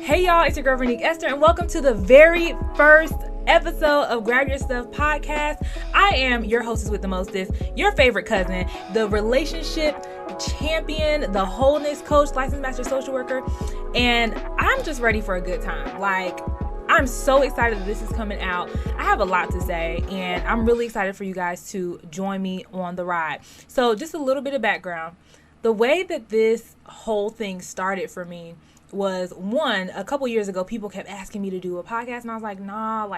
Hey y'all, it's your girl Vernique Esther, and welcome to the very first episode of Grab Your Stuff podcast. I am your hostess with the mostest, your favorite cousin, the relationship champion, the wholeness coach, licensed master social worker, and I'm just ready for a good time. I'm so excited that this is coming out. I have a lot to say, and I'm really excited for you guys to join me on the ride. So just a little bit of background. The way that this whole thing started for me was, one, a couple years ago, people kept asking me to do a podcast, and I was like, nah,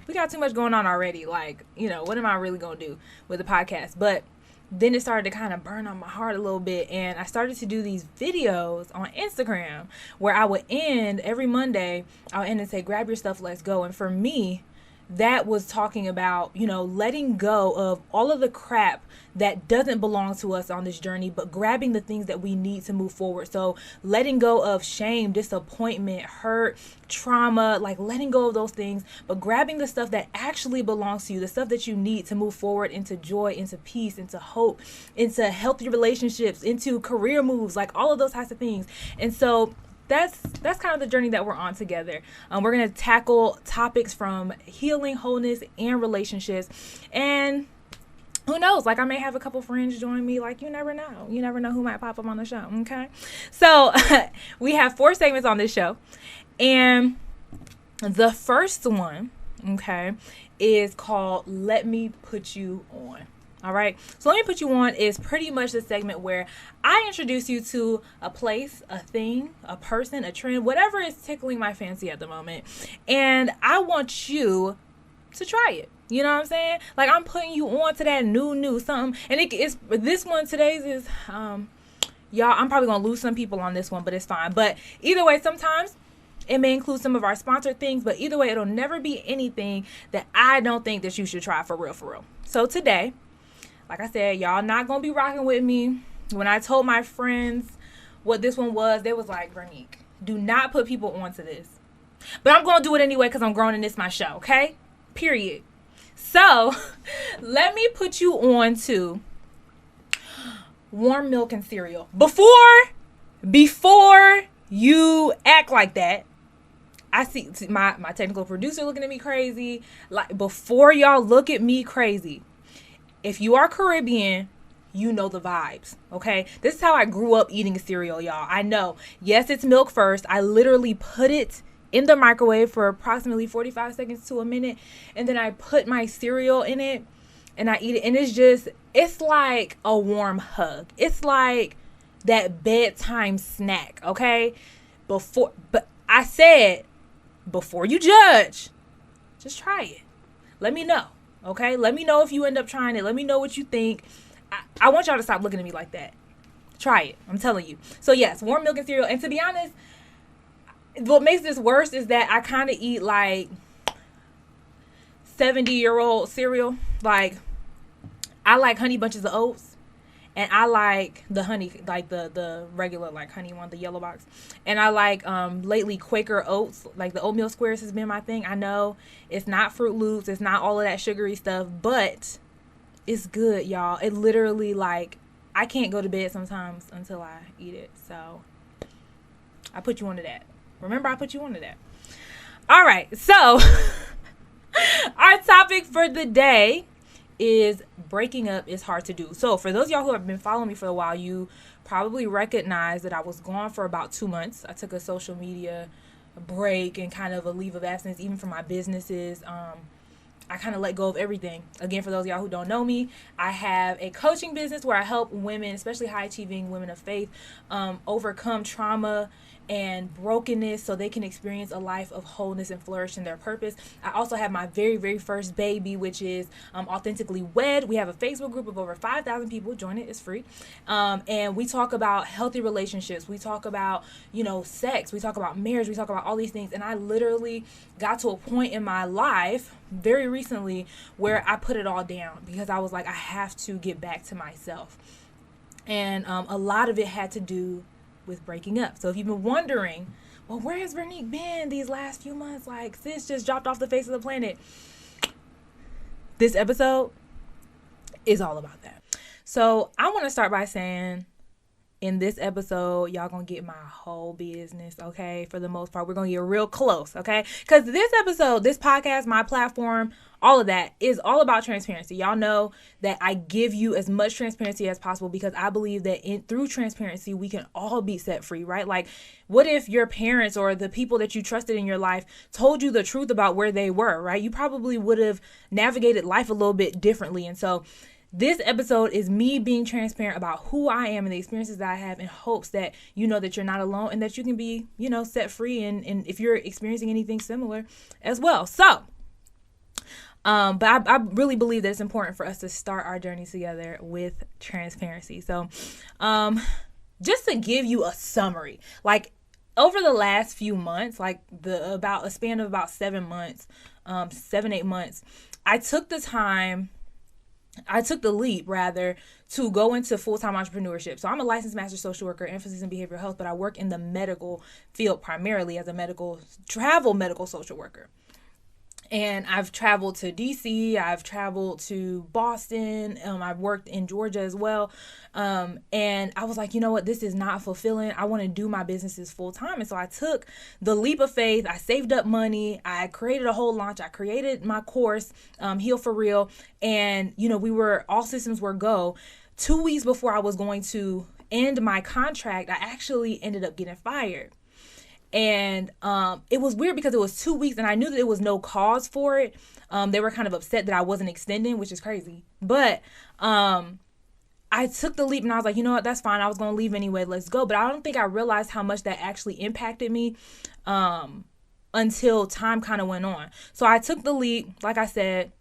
we got too much going on already. What am I really going to do with a podcast? But then it started to kind of burn on my heart a little bit, and I started to do these videos on Instagram where I would end every Monday, I would end and say, grab your stuff, let's go. And for me, that was talking about, letting go of all of the crap that doesn't belong to us on this journey, but grabbing the things that we need to move forward. So letting go of shame, disappointment, hurt, trauma, letting go of those things, but grabbing the stuff that actually belongs to you, the stuff that you need to move forward into joy, into peace, into hope, into healthy relationships, into career moves, all of those types of things. And so that's kind of the journey that we're on together. We're going to tackle topics from healing, wholeness, and relationships. And who knows? I may have a couple friends join me. You never know. You never know who might pop up on the show. Okay. So we have 4 segments on this show. And the first one, okay, is called Let Me Put You On. All right. So Let Me Put You On is pretty much the segment where I introduce you to a place, a thing, a person, a trend, whatever is tickling my fancy at the moment. And I want you to try it. You know what I'm saying? I'm putting you on to that new something. And it's this one, today's is, y'all, I'm probably going to lose some people on this one, but it's fine. But either way, sometimes it may include some of our sponsored things, but either way, it'll never be anything that I don't think that you should try for real. So today, like I said, y'all not going to be rocking with me. When I told my friends what this one was, they was like, Vernique, do not put people onto this. But I'm going to do it anyway because I'm grown and it's my show, okay? Period. So, let me put you on to warm milk and cereal. Before you act like that, I see my technical producer looking at me crazy. Before y'all look at me crazy, if you are Caribbean, you know the vibes, okay? This is how I grew up eating cereal, y'all. I know. Yes, it's milk first. I literally put it in the microwave for approximately 45 seconds to a minute, and then I put my cereal in it, and I eat it, and it's like a warm hug. It's like that bedtime snack, okay? But I said, before you judge, just try it. Let me know. Okay, let me know if you end up trying it. Let me know what you think. I want y'all to stop looking at me like that. Try it. I'm telling you. So yes, warm milk and cereal. And to be honest, what makes this worse is that I kind of eat 70-year-old cereal. I like Honey Bunches of Oats. And I like the honey, the regular honey one, the yellow box. And I like lately Quaker Oats, the oatmeal squares has been my thing. I know it's not Fruit Loops, it's not all of that sugary stuff, but it's good, y'all. It literally I can't go to bed sometimes until I eat it. So I put you onto that. Remember, I put you onto that. All right, so our topic for the day is breaking up is hard to do. So for those of y'all who have been following me for a while, you probably recognize that I was gone for about 2 months. I took a social media break and kind of a leave of absence, even from my businesses. I kind of let go of everything. Again, for those of y'all who don't know me, I have a coaching business where I help women, especially high-achieving women of faith, overcome trauma and brokenness so they can experience a life of wholeness and flourish in their purpose. I also have my very, very first baby, which is Authentically Wed. We have a Facebook group of over 5,000 people. Join it. It's free. And we talk about healthy relationships. We talk about, sex. We talk about marriage. We talk about all these things. And I literally got to a point in my life very recently where I put it all down because I was like, I have to get back to myself. And a lot of it had to do with breaking up. So if you've been wondering, well, where has Vernique been these last few months? Sis just dropped off the face of the planet. This episode is all about that. So I want to start by saying in this episode, y'all gonna get my whole business, okay? For the most part, we're gonna get real close, okay? Because this episode, this podcast, my platform, all of that is all about transparency. Y'all know that I give you as much transparency as possible because I believe that through transparency, we can all be set free, right? Like, what if your parents or the people that you trusted in your life told you the truth about where they were, right? You probably would have navigated life a little bit differently. And so this episode is me being transparent about who I am and the experiences that I have in hopes that you know that you're not alone and that you can be, set free and if you're experiencing anything similar as well. So, but I really believe that it's important for us to start our journey together with transparency. So, just to give you a summary, like over the last few months, like about a span of about 7 months, 7-8 months, I took the leap rather to go into full-time entrepreneurship. So I'm a licensed master social worker, emphasis in behavioral health, but I work in the medical field primarily as a travel medical social worker. And I've traveled to DC, I've traveled to Boston, I've worked in Georgia as well. And I was like, you know what, this is not fulfilling. I want to do my businesses full time. And so I took the leap of faith. I saved up money. I created a whole launch. I created my course, Heal for Real. And, all systems were go. 2 weeks before I was going to end my contract, I actually ended up getting fired. And it was weird because it was 2 weeks and I knew that there was no cause for it. They were kind of upset that I wasn't extending, which is crazy. But I took the leap and I was like, you know what, that's fine. I was going to leave anyway. Let's go. But I don't think I realized how much that actually impacted me until time kind of went on. So I took the leap, like I said,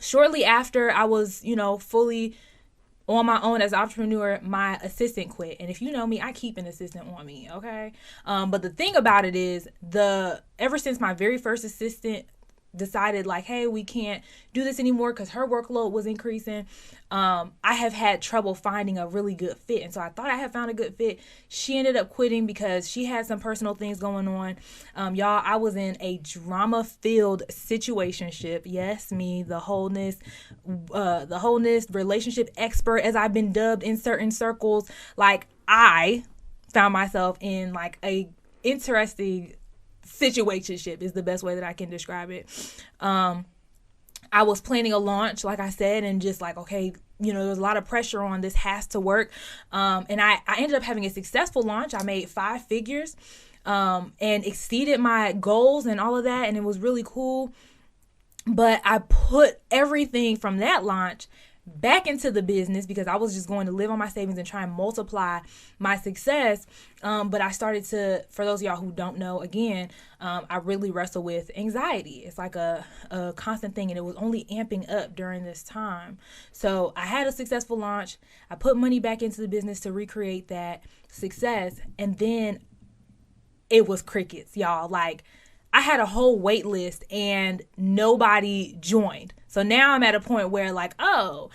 shortly after I was, fully on my own as an entrepreneur, my assistant quit. And if you know me, I keep an assistant on me, okay? But the thing about it is, ever since my very first assistant decided like, hey, we can't do this anymore because her workload was increasing, I have had trouble finding a really good fit. And so I thought I had found a good fit. She ended up quitting because she had some personal things going on. Y'all, I was in a drama-filled situationship. Yes, me, the wholeness relationship expert, as I've been dubbed in certain circles. Like, I found myself in like a interesting situationship is the best way that I can describe it. I was planning a launch, like I said, and just like, okay, there was a lot of pressure on this, has to work. And I ended up having a successful launch. I made 5 figures and exceeded my goals and all of that. And it was really cool. But I put everything from that launch back into the business because I was just going to live on my savings and try and multiply my success. But I started to, for those of y'all who don't know, again, I really wrestle with anxiety. It's like a constant thing, and it was only amping up during this time. So I had a successful launch. I put money back into the business to recreate that success. And then it was crickets, y'all. Like, I had a whole wait list and nobody joined. So now I'm at a point where like, oh,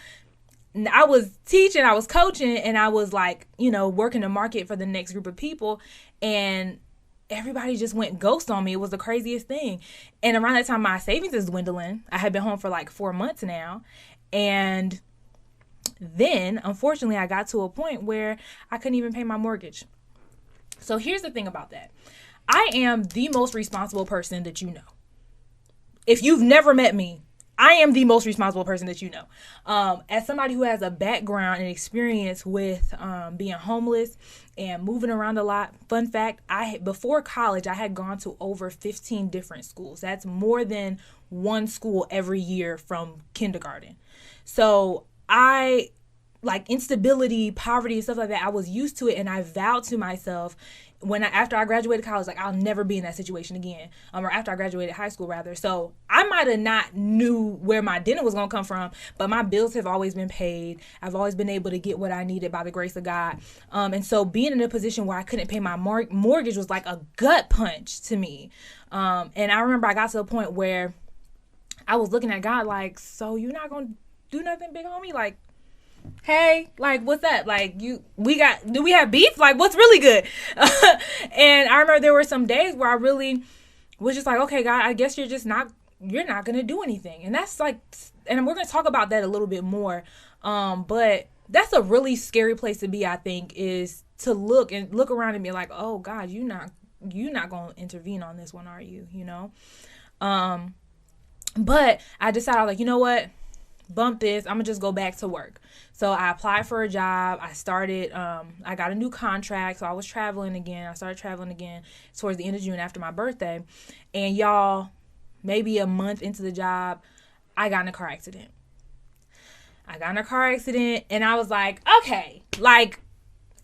I was teaching, I was coaching, and I was like, working the market for the next group of people. And everybody just went ghost on me. It was the craziest thing. And around that time, my savings is dwindling. I had been home for like 4 months now. And then, unfortunately, I got to a point where I couldn't even pay my mortgage. So here's the thing about that. I am the most responsible person that you know. If you've never met me, I am the most responsible person that you know. As somebody who has a background and experience with being homeless and moving around a lot, fun fact, before college, I had gone to over 15 different schools. That's more than one school every year from kindergarten. So like instability, poverty, and stuff like that, I was used to it, and I vowed to myself after I graduated college, like, I'll never be in that situation again. Or after I graduated high school, rather. So I might have not knew where my dinner was going to come from, but my bills have always been paid. I've always been able to get what I needed by the grace of God. And so being in a position where I couldn't pay my mortgage was like a gut punch to me. And I remember I do point where I was looking at God like, so you're not going to do nothing, big homie? Like, hey, like, what's that? Like, do we have beef? Like, what's really good? And I remember there were some days where I really was just like, okay, God, I guess you're not going to do anything. And that's like, and we're going to talk about that a little bit more. But that's a really scary place to be, I think, is to look around and be like, oh God, you're not going to intervene on this one, are you? You know? But I decided, I was like, you know what? Bump this. I'm going to just go back to work. So I applied for a job. I started, I got a new contract. So I was traveling again. I started traveling again towards the end of June after my birthday. And y'all, maybe a month into the job, I got in a car accident. And I was like, okay, like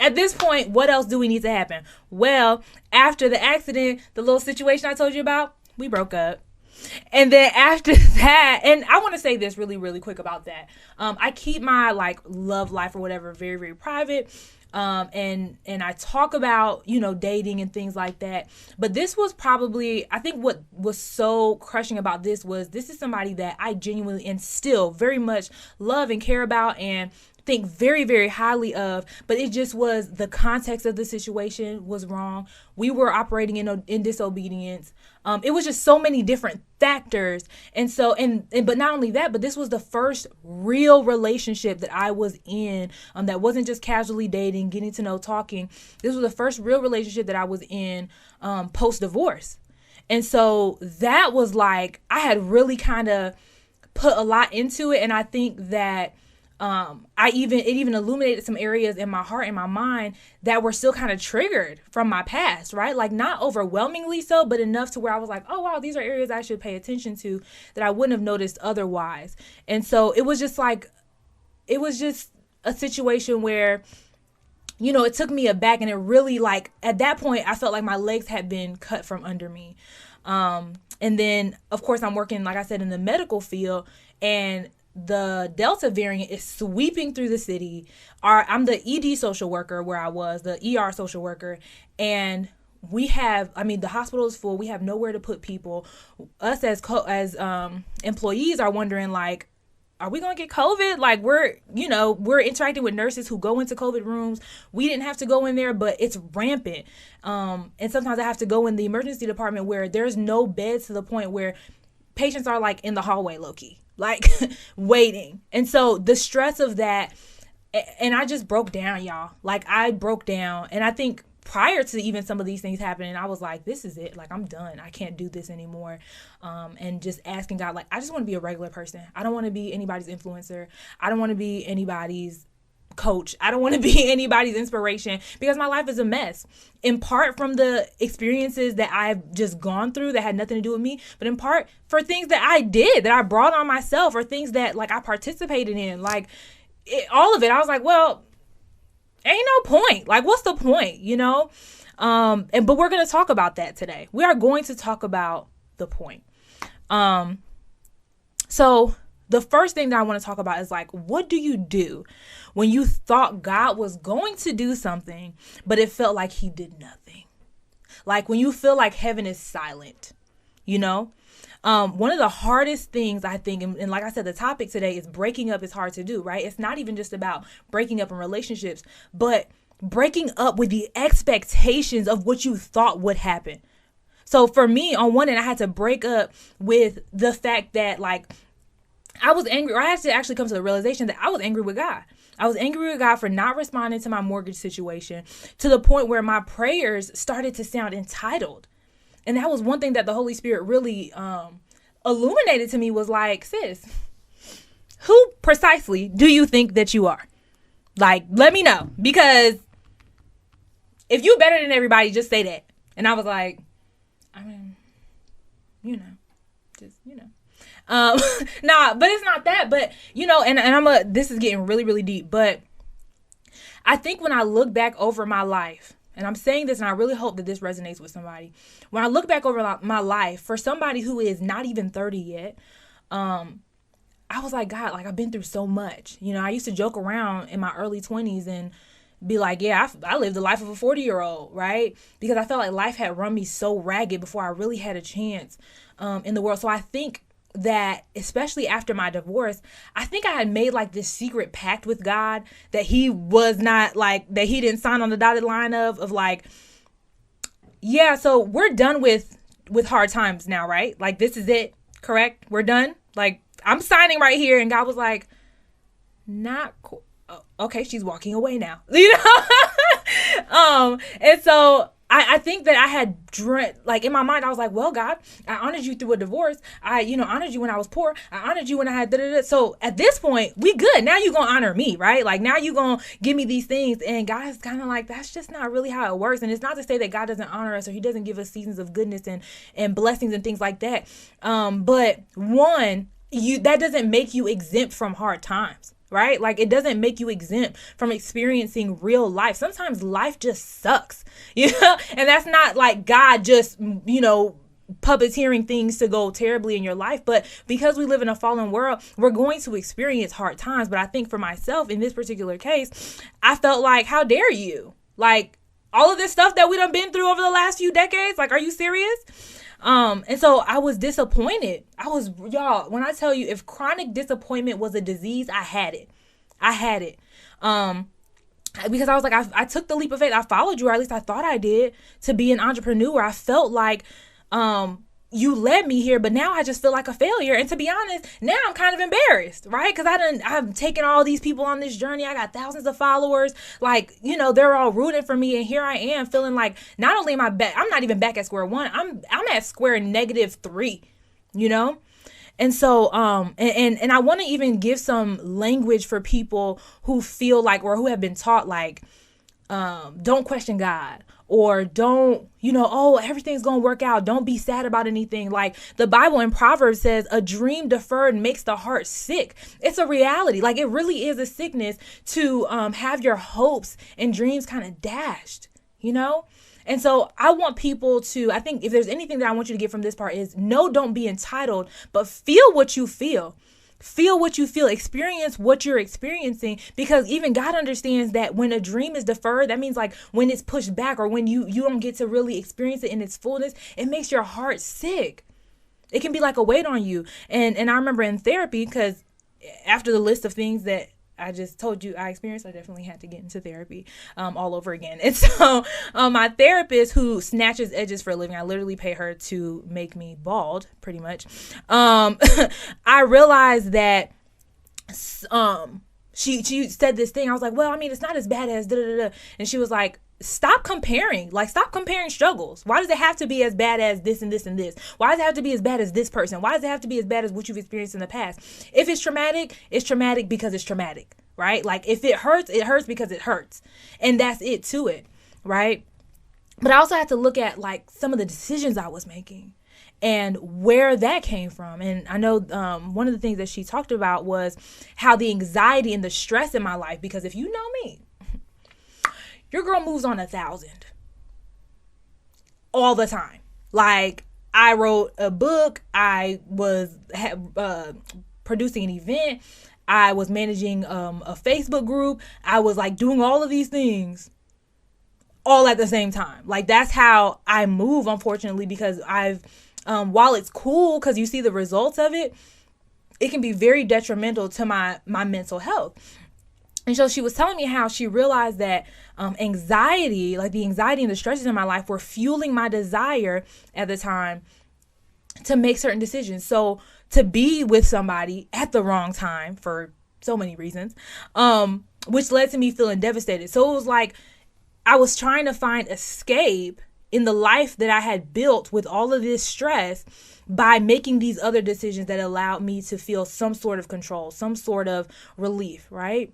at this point, what else do we need to happen? Well, after the accident, the little situation I told you about, we broke up. And then after that, and I want to say this really, really quick about that. I keep my like love life or whatever very, very private. And I talk about, you know, dating and things like that. But this was probably, I think what was so crushing about this is somebody that I genuinely and still very much love and care about and think very, very highly of, but it just was the context of the situation was wrong. We were operating in disobedience. It was just so many different factors. And so, but not only that, but this was the first real relationship that I was in, that wasn't just casually dating, getting to know, talking. This was the first real relationship that I was in, post-divorce. And so that was like, I had really kind of put a lot into it. And I think that, it even illuminated some areas in my heart and my mind that were still kind of triggered from my past, right? Like not overwhelmingly so, but enough to where I was like, oh wow, these are areas I should pay attention to that I wouldn't have noticed otherwise. And so it was just a situation where, you know, it took me aback, and it really, like, at that point, I felt like my legs had been cut from under me. And then of course I'm working, like I said, in the medical field, and the Delta variant is sweeping through the city. I'm the ED social worker where I was, the ER social worker. And the hospital is full. We have nowhere to put people. Us as employees are wondering, like, are we going to get COVID? Like we're interacting with nurses who go into COVID rooms. We didn't have to go in there, but it's rampant. And sometimes I have to go in the emergency department where there's no beds, to the point where patients are like in the hallway low-key, like waiting. And so the stress of that, and I just broke down, y'all. Like I broke down. And I think prior to even some of these things happening, I was like, this is it. Like I'm done. I can't do this anymore. And just asking God, like, I just want to be a regular person. I don't want to be anybody's influencer. I don't want to be anybody's coach. I don't want to be anybody's inspiration, because my life is a mess, in part from the experiences that I've just gone through that had nothing to do with me, but in part for things that I did, that I brought on myself, or things that like I participated in, like all of it. I was like, well, ain't no point. Like, what's the point, you know? But we're going to talk about that today. We are going to talk about the point. So the first thing that I want to talk about is like, what do you do when you thought God was going to do something, but it felt like he did nothing? Like when you feel like heaven is silent, you know? One of the hardest things, I think, and like I said, the topic today is breaking up is hard to do, right? It's not even just about breaking up in relationships, but breaking up with the expectations of what you thought would happen. So for me, on one end, I had to break up with the fact that, like, I was angry, or I had to actually come to the realization that I was angry with God. I was angry with God for not responding to my mortgage situation, to the point where my prayers started to sound entitled. And that was one thing that the Holy Spirit really illuminated to me, was like, sis, who precisely do you think that you are? Like, let me know. Because if you're better than everybody, just say that. And I was like, I mean, nah, but it's not that. But, and this is getting really, really deep. But I think when I look back over my life, and I'm saying this, and I really hope that this resonates with somebody. When I look back over my life, for somebody who is not even 30 yet, I was like, God, like, I've been through so much. You know, I used to joke around in my early 20s and be like, yeah, I lived the life of a 40-year-old, right? Because I felt like life had run me so ragged before I really had a chance in the world. So I think that, especially after my divorce, I think I had made like this secret pact with God that he was not, like, that he didn't sign on the dotted line of like, yeah, so we're done with hard times now, right? Like, this is it, correct? We're done. Like, I'm signing right here. And God was like, not okay, she's walking away now, and so I think that I had like in my mind, I was like, well, God, I honored you through a divorce. I, honored you when I was poor. I honored you when I had da-da-da. So at this point, we good. Now you gonna honor me, right? Like now you gonna give me these things. And God is kind of like, that's just not really how it works. And it's not to say that God doesn't honor us or he doesn't give us seasons of goodness and blessings and things like that. But one, that doesn't make you exempt from hard times. Right? Like it doesn't make you exempt from experiencing real life. Sometimes life just sucks, and that's not like God just, puppeteering things to go terribly in your life. But because we live in a fallen world, we're going to experience hard times. But I think for myself in this particular case, I felt like, how dare you? Like all of this stuff that we done been through over the last few decades. Like, are you serious? And so I was disappointed. Y'all, when I tell you, if chronic disappointment was a disease, I had it. Because I was like, I took the leap of faith. I followed you, or at least I thought I did, to be an entrepreneur. I felt like, you led me here, but now I just feel like a failure. And to be honest, now I'm kind of embarrassed, right? Because I've taken all these people on this journey. I got thousands of followers. Like, they're all rooting for me. And here I am feeling like not only am I back, I'm not even back at square one. I'm at square -3, And so, and I want to even give some language for people who feel like, or who have been taught like, don't question God. Or don't, everything's going to work out. Don't be sad about anything. Like the Bible in Proverbs says, a dream deferred makes the heart sick. It's a reality. Like it really is a sickness to have your hopes and dreams kind of dashed, And so I want people to, I think if there's anything that I want you to get from this part is, no, don't be entitled, but feel what you feel. Feel what you feel, experience what you're experiencing, because even God understands that when a dream is deferred, that means like when it's pushed back or when you don't get to really experience it in its fullness, it makes your heart sick. It can be like a weight on you. And I remember in therapy, because after the list of things that I just told you I experienced, I definitely had to get into therapy all over again. And so my therapist, who snatches edges for a living, I literally pay her to make me bald, pretty much. I realized that she said this thing. I was like, well, I mean, it's not as bad as da-da-da-da. And she was like, stop comparing struggles. Why does it have to be as bad as this and this and this? Why does it have to be as bad as this person? Why does it have to be as bad as what you've experienced in the past? If it's traumatic because it's traumatic, right? Like if it hurts because it hurts. And that's it to it, right? But I also had to look at like some of the decisions I was making and where that came from. And I know one of the things that she talked about was how the anxiety and the stress in my life, because if you know me, your girl moves on 1,000 all the time. Like I wrote a book. I was producing an event. I was managing a Facebook group. I was like doing all of these things all at the same time. Like that's how I move, unfortunately, because I've, while it's cool because you see the results of it, it can be very detrimental to my mental health. And so she was telling me how she realized that anxiety, like the anxiety and the stresses in my life, were fueling my desire at the time to make certain decisions. So to be with somebody at the wrong time for so many reasons, which led to me feeling devastated. So it was like I was trying to find escape in the life that I had built with all of this stress by making these other decisions that allowed me to feel some sort of control, some sort of relief, right?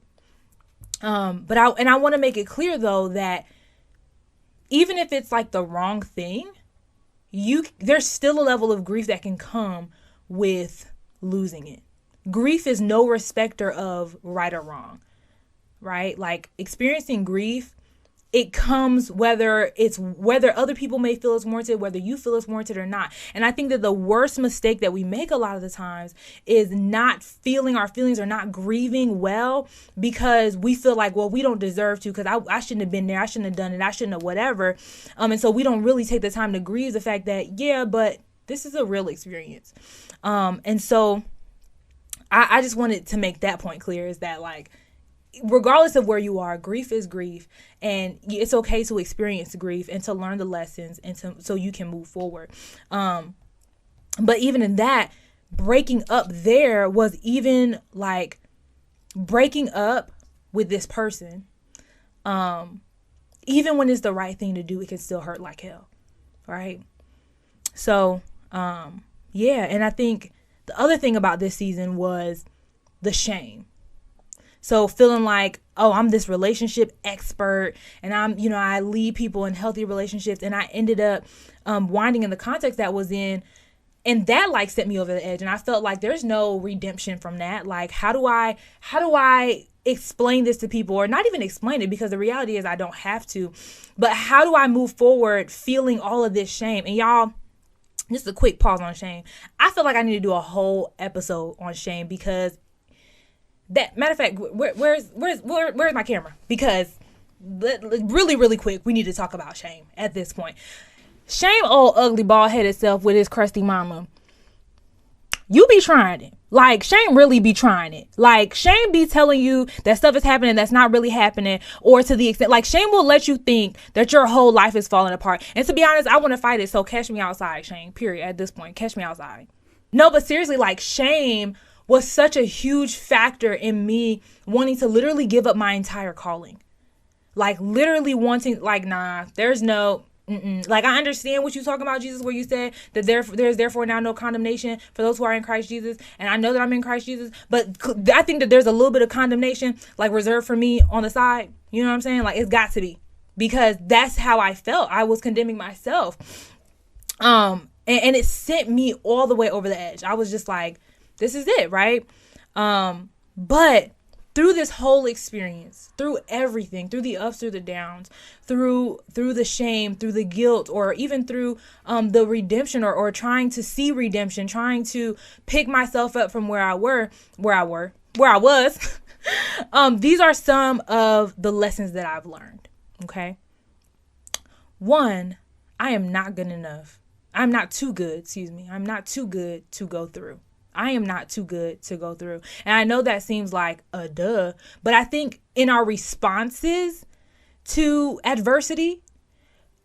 But I want to make it clear though that even if it's like the wrong thing, there's still a level of grief that can come with losing it. Grief is no respecter of right or wrong, right? Like experiencing grief, it comes whether other people may feel it's warranted, whether you feel it's warranted or not. And I think that the worst mistake that we make a lot of the times is not feeling our feelings or not grieving well because we feel like, well, we don't deserve to because I shouldn't have been there. I shouldn't have done it. I shouldn't have whatever. And so we don't really take the time to grieve the fact that, yeah, but this is a real experience. And so I just wanted to make that point clear, is that like, regardless of where you are, grief is grief, and it's okay to experience grief and to learn the lessons and so you can move forward. But even in that, breaking up there was even like breaking up with this person, even when it's the right thing to do, it can still hurt like hell, right? So, yeah, and I think the other thing about this season was the shame. So feeling like, oh, I'm this relationship expert and I lead people in healthy relationships, and I ended up winding in the context that was in, and that like set me over the edge. And I felt like there's no redemption from that. Like, how do I explain this to people, or not even explain it, because the reality is I don't have to, but how do I move forward feeling all of this shame? And y'all, just a quick pause on shame. I feel like I need to do a whole episode on shame, because that, matter of fact, where's my camera? Because really, really quick, we need to talk about shame at this point. Shame, old ugly bald-headed self with his crusty mama. You be trying it. Like, shame really be trying it. Like, shame be telling you that stuff is happening that's not really happening, or to the extent, like, shame will let you think that your whole life is falling apart. And to be honest, I want to fight it. So catch me outside, shame, period. At this point, catch me outside. No, but seriously, like, shame was such a huge factor in me wanting to literally give up my entire calling. Like, literally wanting, like, nah, there's no... Like, I understand what you're talking about, Jesus, where you said that there's therefore now no condemnation for those who are in Christ Jesus. And I know that I'm in Christ Jesus, but I think that there's a little bit of condemnation like reserved for me on the side. You know what I'm saying? Like, it's got to be, because that's how I felt. I was condemning myself. And it sent me all the way over the edge. I was just like, this is it, right? But through this whole experience, through everything, through the ups, through the downs, through the shame, through the guilt, or even through the redemption, or trying to see redemption, trying to pick myself up from where I was. These are some of the lessons that I've learned. Okay. 1, I am not good enough. I'm not too good. I'm not too good to go through. I am not too good to go through. And I know that seems like a duh, but I think in our responses to adversity,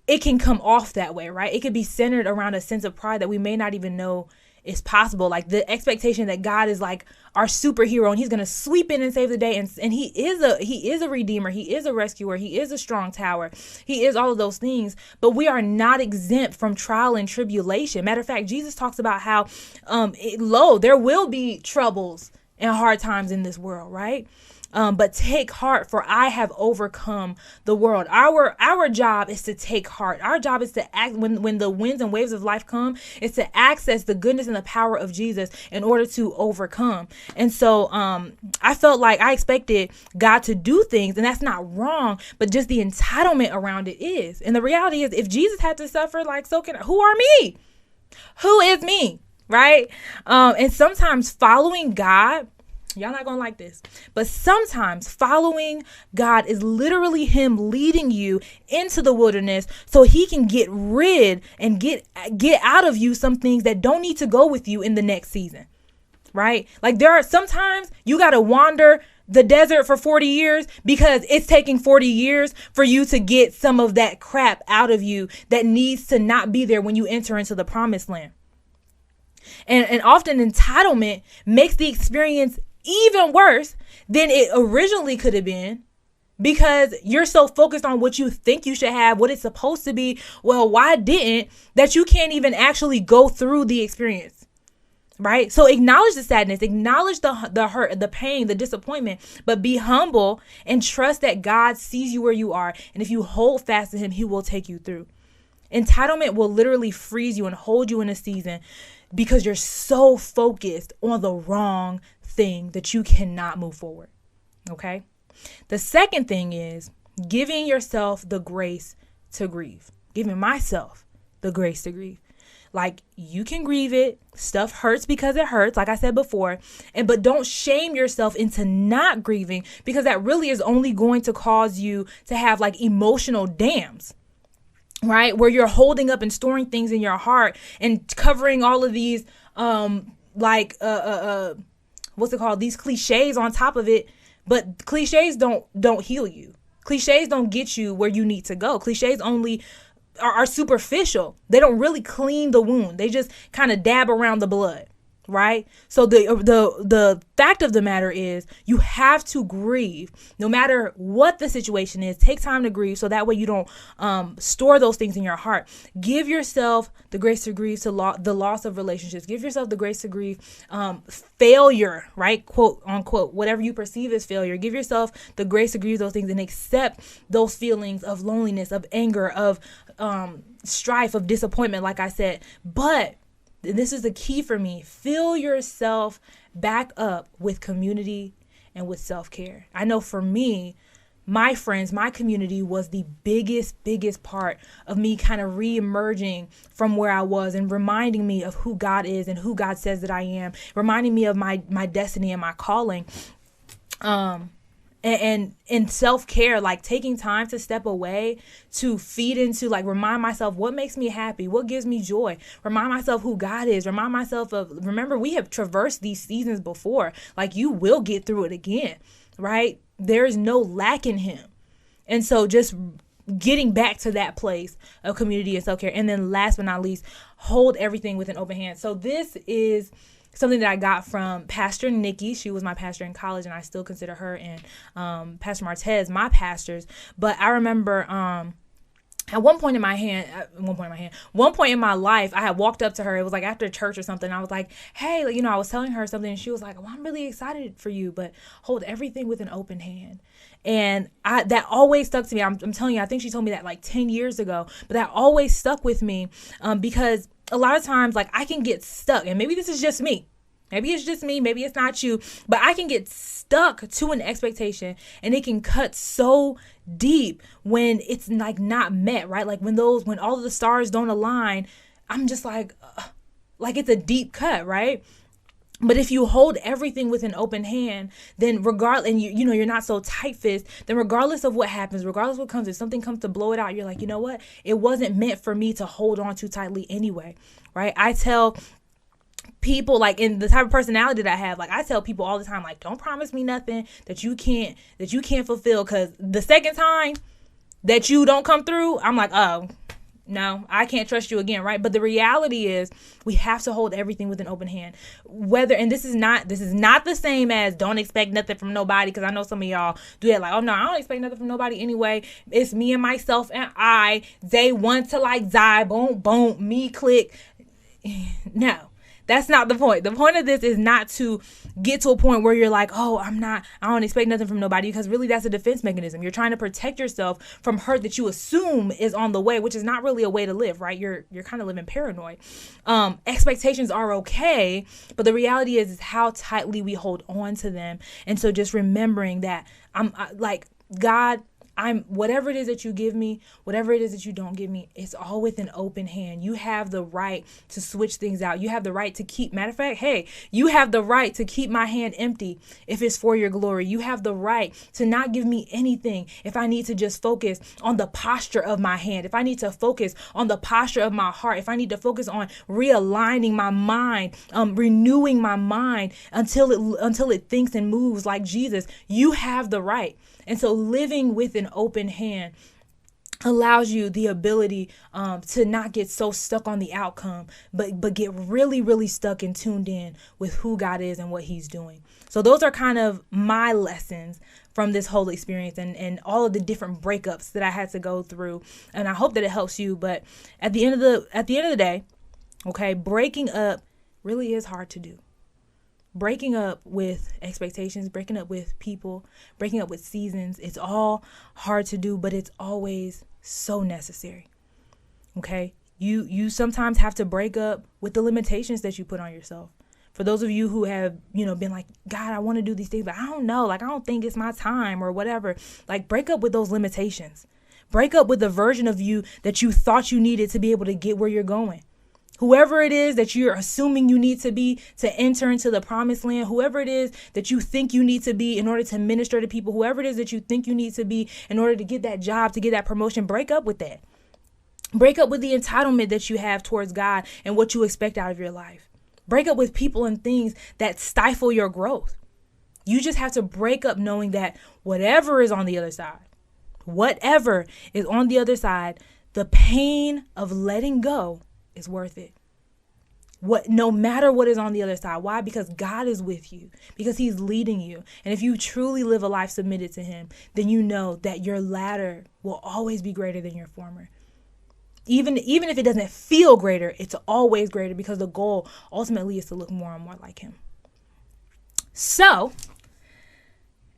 it can come off that way, right? It could be centered around a sense of pride that we may not even know is possible. Like the expectation that God is like our superhero and he's going to sweep in and save the day. And he is a redeemer. He is a rescuer. He is a strong tower. He is all of those things, but we are not exempt from trial and tribulation. Matter of fact, Jesus talks about how, there will be troubles and hard times in this world, right? But take heart, for I have overcome the world. Our job is to take heart. Our job is to act when the winds and waves of life come, is to access the goodness and the power of Jesus in order to overcome. And so I felt like I expected God to do things, and that's not wrong, but just the entitlement around it is. And the reality is, if Jesus had to suffer, like, so can who are me? Who is me? Right? And sometimes following God, y'all not gonna like this, but sometimes following God is literally him leading you into the wilderness so he can get rid and get out of you some things that don't need to go with you in the next season, right? Like, there are sometimes you got to wander the desert for 40 years because it's taking 40 years for you to get some of that crap out of you that needs to not be there when you enter into the promised land. And often entitlement makes the experience even worse than it originally could have been, because you're so focused on what you think you should have, what it's supposed to be. Well, why didn't, that you can't even actually go through the experience, right? So acknowledge the sadness, acknowledge the hurt, the pain, the disappointment, but be humble and trust that God sees you where you are. And if you hold fast to him, he will take you through. Entitlement will literally freeze you and hold you in a season because you're so focused on the wrong thing that you cannot move forward. Okay. The second thing is giving yourself the grace to grieve, giving myself the grace to grieve. Like, you can grieve it. Stuff hurts because it hurts, like I said before. But don't shame yourself into not grieving, because that really is only going to cause you to have like emotional dams, right? Where you're holding up and storing things in your heart and covering all of these, what's it called? These cliches on top of it. But cliches don't heal you. Cliches don't get you where you need to go. Cliches only are superficial. They don't really clean the wound. They just kind of dab around the blood, right? So the fact of the matter is you have to grieve no matter what the situation is. Take time to grieve so that way you don't store those things in your heart. Give yourself the grace to grieve to the loss of relationships. Give yourself the grace to grieve failure, right? Quote unquote, whatever you perceive as failure. Give yourself the grace to grieve those things and accept those feelings of loneliness, of anger, of strife, of disappointment, like I said. But this is the key for me. Fill yourself back up with community and with self-care. I know for me, my friends, my community was the biggest part of me kind of re-emerging from where I was and reminding me of who God is and who God says that I am, reminding me of my destiny and my calling. And self-care, like taking time to step away, to feed into, like, remind myself what makes me happy, what gives me joy, remind myself who God is, remind myself of, remember, we have traversed these seasons before, like you will get through it again, right? There is no lack in him. And so just getting back to that place of community and self-care. And then last but not least, hold everything with an open hand. So this is something that I got from Pastor Nikki. She was my pastor in college, and I still consider her and Pastor Martez my pastors. But I remember at one point in my life, I had walked up to her. It was like after church or something. I was like, hey, I was telling her something, and she was like, well, I'm really excited for you, but hold everything with an open hand. And that always stuck to me. I'm telling you, I think she told me that like 10 years ago, but that always stuck with me because a lot of times, like, I can get stuck, and maybe this is just me. Maybe it's just me. Maybe it's not you, but I can get stuck to an expectation, and it can cut so deep when it's like not met, right? Like when all of the stars don't align, I'm just like it's a deep cut, right? But if you hold everything with an open hand, then regardless, and you're not so tight-fist, then regardless of what happens, regardless of what comes, if something comes to blow it out, you're like, you know what? It wasn't meant for me to hold on too tightly anyway, right? I tell people, like, in the type of personality that I have, like, I tell people all the time, like, don't promise me nothing that you can't fulfill, because the second time that you don't come through, I'm like, oh, no, I can't trust you again, right? But the reality is we have to hold everything with an open hand. And this is not the same as don't expect nothing from nobody, because I know some of y'all do that, like, oh no, I don't expect nothing from nobody anyway. It's me and myself and I. They want to like die, boom, boom, me click. No. That's not the point. The point of this is not to get to a point where you're like, oh, I don't expect nothing from nobody, because really that's a defense mechanism. You're trying to protect yourself from hurt that you assume is on the way, which is not really a way to live, right? You're kind of living paranoid. Expectations are okay, but the reality is how tightly we hold on to them. And so just remembering that God, whatever it is that you give me, whatever it is that you don't give me, it's all with an open hand. You have the right to switch things out. You have the right to keep, matter of fact, hey, you have the right to keep my hand empty if it's for your glory. You have the right to not give me anything if I need to just focus on the posture of my hand, if I need to focus on the posture of my heart, if I need to focus on realigning my mind, renewing my mind until it thinks and moves like Jesus. You have the right. And so living with an open hand allows you the ability to not get so stuck on the outcome, but get really, really stuck and tuned in with who God is and what he's doing. So those are kind of my lessons from this whole experience and all of the different breakups that I had to go through. And I hope that it helps you. But at the end of the day, okay, breaking up really is hard to do. Breaking up with expectations, breaking up with people, breaking up with seasons, it's all hard to do, but it's always so necessary. Okay? You sometimes have to break up with the limitations that you put on yourself. For those of you who have, been like, God, I want to do these things, but I don't know, like, I don't think it's my time or whatever. Like, break up with those limitations. Break up with the version of you that you thought you needed to be able to get where you're going. Whoever it is that you're assuming you need to be to enter into the promised land, whoever it is that you think you need to be in order to minister to people, whoever it is that you think you need to be in order to get that job, to get that promotion, break up with that. Break up with the entitlement that you have towards God and what you expect out of your life. Break up with people and things that stifle your growth. You just have to break up knowing that whatever is on the other side, the pain of letting go is worth it. no matter what is on the other side. Why? Because God is with you, because he's leading you. And if you truly live a life submitted to him, then you know that your latter will always be greater than your former. Even if it doesn't feel greater, it's always greater, because the goal ultimately is to look more and more like him. So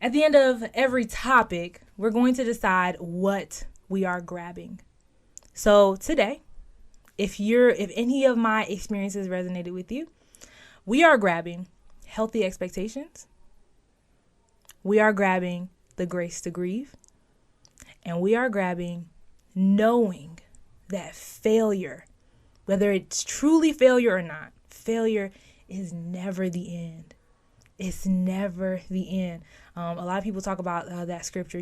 at the end of every topic, we're going to decide what we are grabbing. So today, if any of my experiences resonated with you, we are grabbing healthy expectations. We are grabbing the grace to grieve. And we are grabbing knowing that failure, whether it's truly failure or not, failure is never the end. It's never the end. A lot of people talk about that scripture,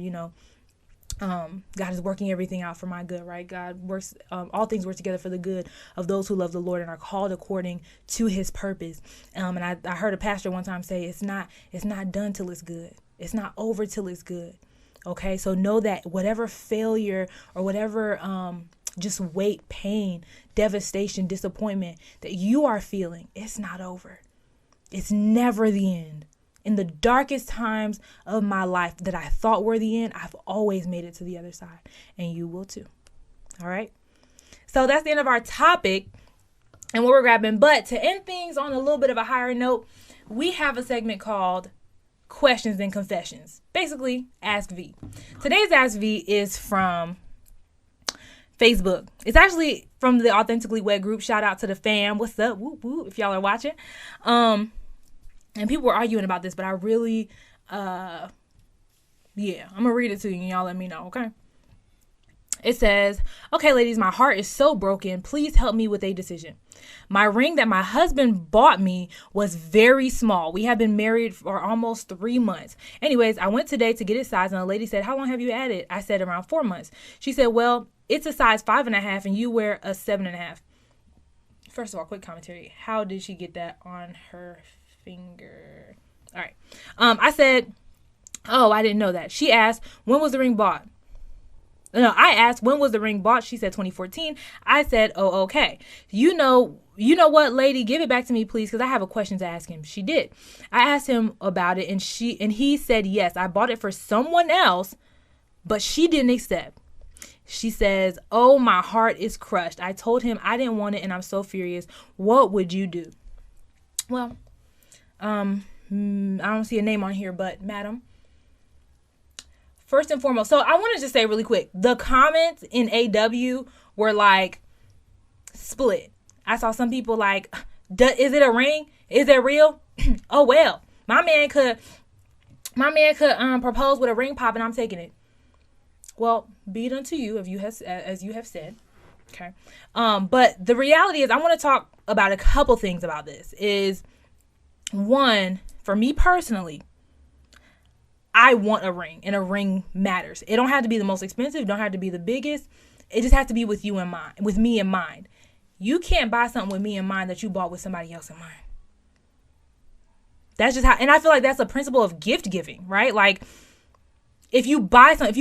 God is working everything out for my good, right? God works, all things work together for the good of those who love the Lord and are called according to his purpose. And I heard a pastor one time say, it's not done till it's good. It's not over till it's good. Okay. So know that whatever failure or whatever, just weight, pain, devastation, disappointment that you are feeling, it's not over. It's never the end. In the darkest times of my life that I thought were the end, I've always made it to the other side, and you will too. All right. So that's the end of our topic and what we're grabbing. But to end things on a little bit of a higher note, we have a segment called Questions and Confessions. Basically, Ask V. Today's Ask V is from Facebook. It's actually from the Authentically Wed group. Shout out to the fam. What's up? Whoop, whoop, if y'all are watching. And people were arguing about this, but I really, I'm going to read it to you and y'all let me know, okay? It says, okay, ladies, my heart is so broken. Please help me with a decision. My ring that my husband bought me was very small. We have been married for almost 3 months. Anyways, I went today to get it sized, and the lady said, how long have you had it? I said around 4 months. She said, well, it's a size 5.5 and you wear a 7.5. First of all, quick commentary. How did she get that on her finger? All right. I said, oh, I didn't know that. She asked, when was the ring bought? No, I asked, when was the ring bought? She said 2014. I said, oh, okay. You know what, lady, give it back to me, please, because I have a question to ask him. She did. I asked him about it, and he said, yes, I bought it for someone else, but she didn't accept. She says, oh, my heart is crushed. I told him I didn't want it, and I'm so furious. What would you do? Well, I don't see a name on here, but madam, first and foremost, so I want to just say really quick, the comments in AW were like split. I saw some people like, is it a ring? Is it real? Oh, well, my man could propose with a ring pop and I'm taking it. Well, be it unto you, as you have said. Okay. But the reality is, I want to talk about a couple things about this. Is one, for me personally, I want a ring, and a ring matters. It don't have to be the most expensive, don't have to be the biggest. It just has to be with you in mind, with me in mind. You can't buy something with me in mind that you bought with somebody else in mind. That's just how, and I feel like that's a principle of gift giving, right? Like, if you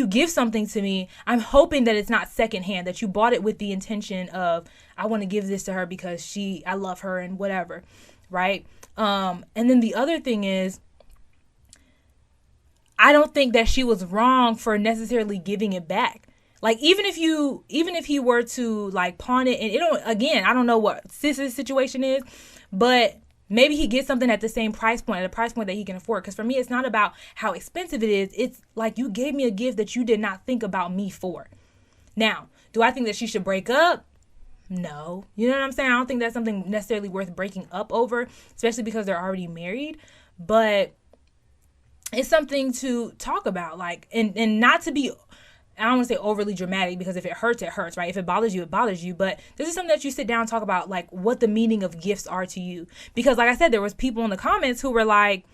give something to me, I'm hoping that it's not secondhand, that you bought it with the intention of, I want to give this to her because I love her and whatever, right? And then the other thing is, I don't think that she was wrong for necessarily giving it back. Like, even if he were to like pawn it, and I don't know what Sis's situation is, but maybe he gets something at the same price point, at a price point that he can afford. Because for me, it's not about how expensive it is. It's like, you gave me a gift that you did not think about me for. Now, do I think that she should break up? No. You know what I'm saying? I don't think that's something necessarily worth breaking up over, especially because they're already married. But it's something to talk about, like, and not to be, I don't want to say overly dramatic, because if it hurts, it hurts, right? If it bothers you, it bothers you. But this is something that you sit down and talk about, like, what the meaning of gifts are to you. Because like I said, there was people in the comments who were like,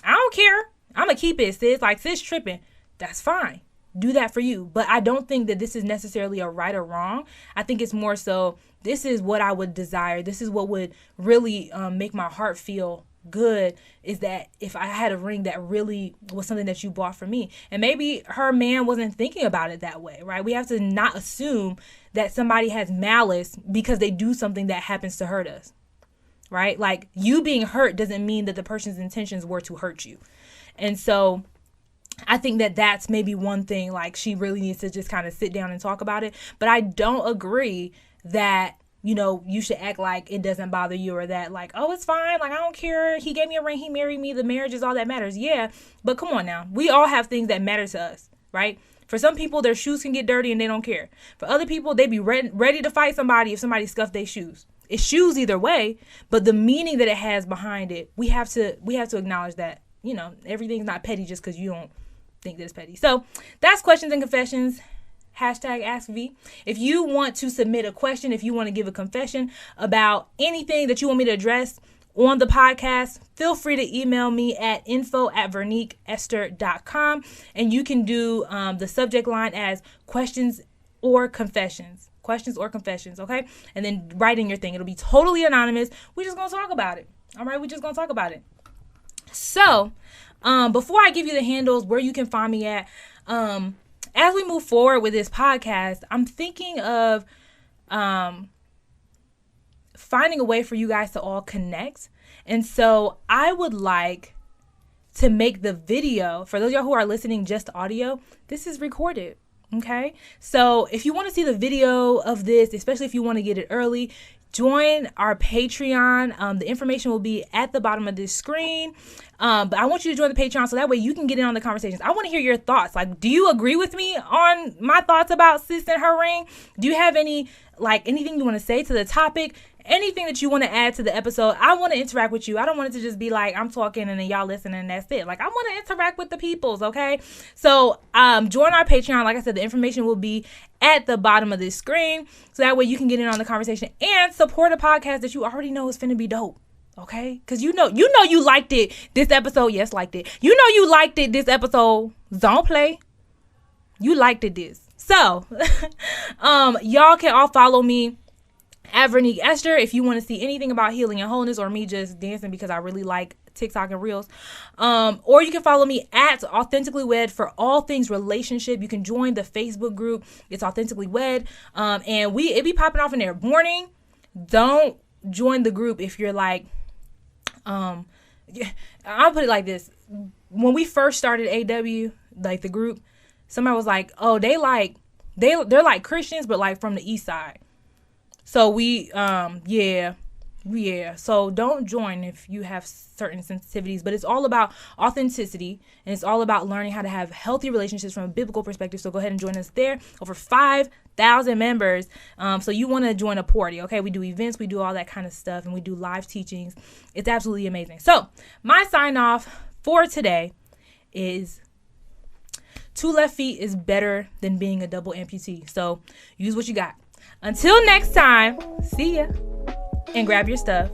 I don't care. I'm going to keep it, sis. Like, sis tripping. That's fine. Do that for you. But I don't think that this is necessarily a right or wrong. I think it's more so, this is what I would desire. This is what would really make my heart feel good, is that if I had a ring that really was something that you bought for me. And maybe her man wasn't thinking about it that way, right? We have to not assume that somebody has malice because they do something that happens to hurt us. right? Like, you being hurt doesn't mean that the person's intentions were to hurt you. And so I think that that's maybe one thing, like, she really needs to just kind of sit down and talk about it. But I don't agree that, you know, you should act like it doesn't bother you, or that, like, oh, it's fine. Like, I don't care. He gave me a ring. He married me. The marriage is all that matters. Yeah. But come on now. We all have things that matter to us, right? For some people, their shoes can get dirty and they don't care. For other people, they be ready to fight somebody if somebody scuffed their shoes. It's shoes either way, but the meaning that it has behind it, we have to acknowledge that, you know, everything's not petty just because you don't think that it's petty. So that's questions and confessions. #AskV. If you want to submit a question, if you want to give a confession about anything that you want me to address on the podcast, feel free to email me at info@verniqueesther.com, and you can do the subject line as questions or confessions. Questions or confessions, okay? And then write in your thing. It'll be totally anonymous. We're just going to talk about it. All right? We're just going to talk about it. So, before I give you the handles where you can find me at, as we move forward with this podcast, I'm thinking of finding a way for you guys to all connect. And so I would like to make the video, for those of y'all who are listening just audio, this is recorded. Okay, so if you want to see the video of this, especially if you want to get it early, join our Patreon. The information will be at the bottom of this screen. But I want you to join the Patreon so that way you can get in on the conversations. I want to hear your thoughts. Like, do you agree with me on my thoughts about sis and her ring? Do you have anything you want to say to the topic? Anything that you want to add to the episode? I want to interact with you. I don't want it to just be like I'm talking and then y'all listen and that's it. Like, I want to interact with the peoples, okay? So join our Patreon. Like I said, the information will be at the bottom of this screen, so that way you can get in on the conversation and support a podcast that you already know is finna be dope. Okay? Because you know you liked it this episode. Yes, liked it. You know you liked it this episode. Don't play. You liked it this. So y'all can all follow me at Vernique Esther if you want to see anything about healing and wholeness, or me just dancing because I really like TikTok and Reels. Or you can follow me at Authentically Wed for all things relationship. You can join the Facebook group. It's Authentically Wed. And it be popping off in there. Warning, don't join the group if you're like, I'll put it like this. When we first started AW, like the group, somebody was like, oh, they're like Christians, but like from the east side. So so don't join if you have certain sensitivities, but it's all about authenticity, and it's all about learning how to have healthy relationships from a biblical perspective. So go ahead and join us there. Over 5,000 members. So you want to join a party, okay? We do events, we do all that kind of stuff, and we do live teachings. It's absolutely amazing. So my sign off for today is 2 left feet is better than being a double amputee. So use what you got. Until next time, see ya, and grab your stuff.